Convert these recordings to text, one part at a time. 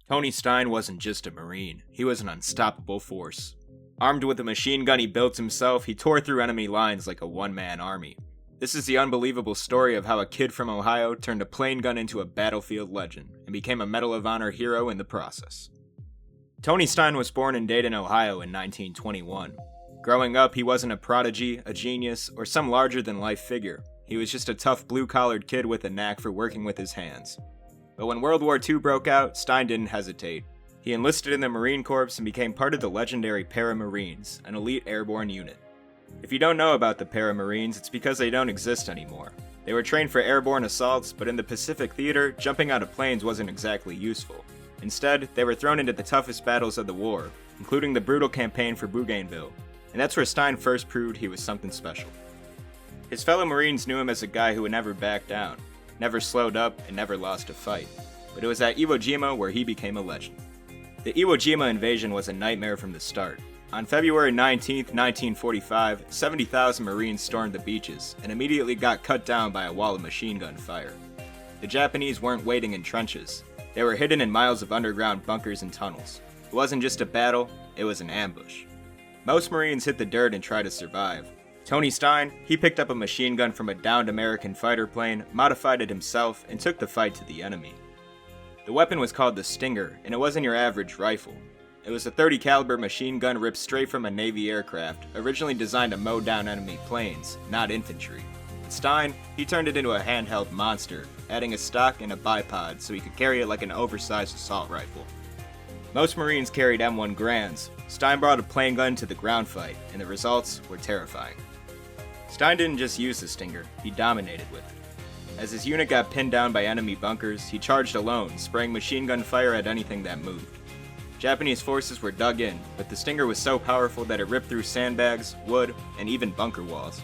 Tony Stein wasn't just a Marine, he was an unstoppable force. Armed with a machine gun he built himself, he tore through enemy lines like a one-man army. This is the unbelievable story of how a kid from Ohio turned a plain gun into a battlefield legend, and became a Medal of Honor hero in the process. Tony Stein was born in Dayton, Ohio in 1921. Growing up, he wasn't a prodigy, a genius, or some larger-than-life figure. He was just a tough blue-collared kid with a knack for working with his hands. But when World War II broke out, Stein didn't hesitate. He enlisted in the Marine Corps and became part of the legendary Para-Marines, an elite airborne unit. If you don't know about the Para-Marines, it's because they don't exist anymore. They were trained for airborne assaults, but in the Pacific Theater, jumping out of planes wasn't exactly useful. Instead, they were thrown into the toughest battles of the war, including the brutal campaign for Bougainville, and that's where Stein first proved he was something special. His fellow Marines knew him as a guy who would never back down, never slowed up, and never lost a fight. But it was at Iwo Jima where he became a legend. The Iwo Jima invasion was a nightmare from the start. On February 19, 1945, 70,000 Marines stormed the beaches, and immediately got cut down by a wall of machine gun fire. The Japanese weren't waiting in trenches. They were hidden in miles of underground bunkers and tunnels. It wasn't just a battle, it was an ambush. Most Marines hit the dirt and tried to survive. Tony Stein, he picked up a machine gun from a downed American fighter plane, modified it himself, and took the fight to the enemy. The weapon was called the Stinger, and it wasn't your average rifle. It was a .30 caliber machine gun ripped straight from a Navy aircraft, originally designed to mow down enemy planes, not infantry. Stein, he turned it into a handheld monster, adding a stock and a bipod so he could carry it like an oversized assault rifle. Most Marines carried M1 Grands. Stein brought a plain gun to the ground fight, and the results were terrifying. Stein didn't just use the Stinger, he dominated with it. As his unit got pinned down by enemy bunkers, he charged alone, spraying machine gun fire at anything that moved. Japanese forces were dug in, but the Stinger was so powerful that it ripped through sandbags, wood, and even bunker walls.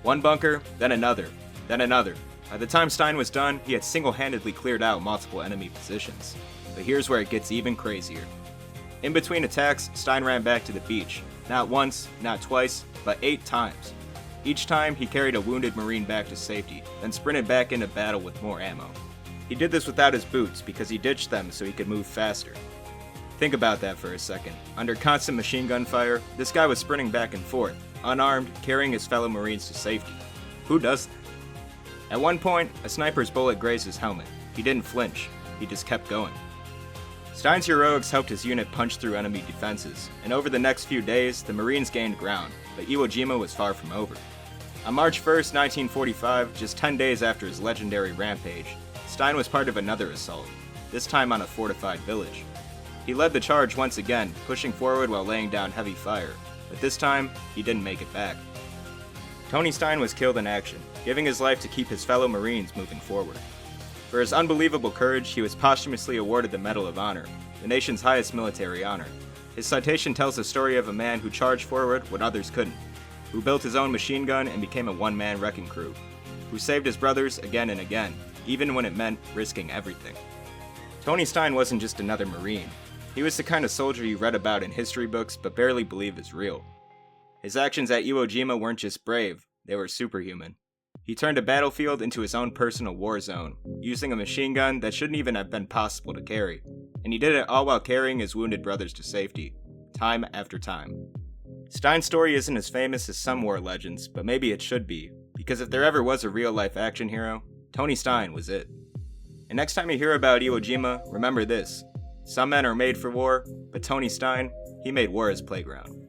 One bunker, then another, then another. By the time Stein was done, he had single-handedly cleared out multiple enemy positions. But here's where it gets even crazier. In between attacks, Stein ran back to the beach. Not once, not twice, but 8 times. Each time, he carried a wounded Marine back to safety, then sprinted back into battle with more ammo. He did this without his boots because he ditched them so he could move faster. Think about that for a second. Under constant machine gun fire, this guy was sprinting back and forth, unarmed, carrying his fellow Marines to safety. Who does that? At one point, a sniper's bullet grazed his helmet. He didn't flinch, he just kept going. Stein's heroics helped his unit punch through enemy defenses, and over the next few days, the Marines gained ground, but Iwo Jima was far from over. On March 1st, 1945, just 10 days after his legendary rampage, Stein was part of another assault, this time on a fortified village. He led the charge once again, pushing forward while laying down heavy fire, but this time, he didn't make it back. Tony Stein was killed in action, giving his life to keep his fellow Marines moving forward. For his unbelievable courage, he was posthumously awarded the Medal of Honor, the nation's highest military honor. His citation tells the story of a man who charged forward when others couldn't, who built his own machine gun and became a one-man wrecking crew, who saved his brothers again and again, even when it meant risking everything. Tony Stein wasn't just another Marine. He was the kind of soldier you read about in history books but barely believe is real. His actions at Iwo Jima weren't just brave, they were superhuman. He turned a battlefield into his own personal war zone, using a machine gun that shouldn't even have been possible to carry. And he did it all while carrying his wounded brothers to safety, time after time. Stein's story isn't as famous as some war legends, but maybe it should be, because if there ever was a real-life action hero, Tony Stein was it. And next time you hear about Iwo Jima, remember this. Some men are made for war, but Tony Stein, he made war his playground.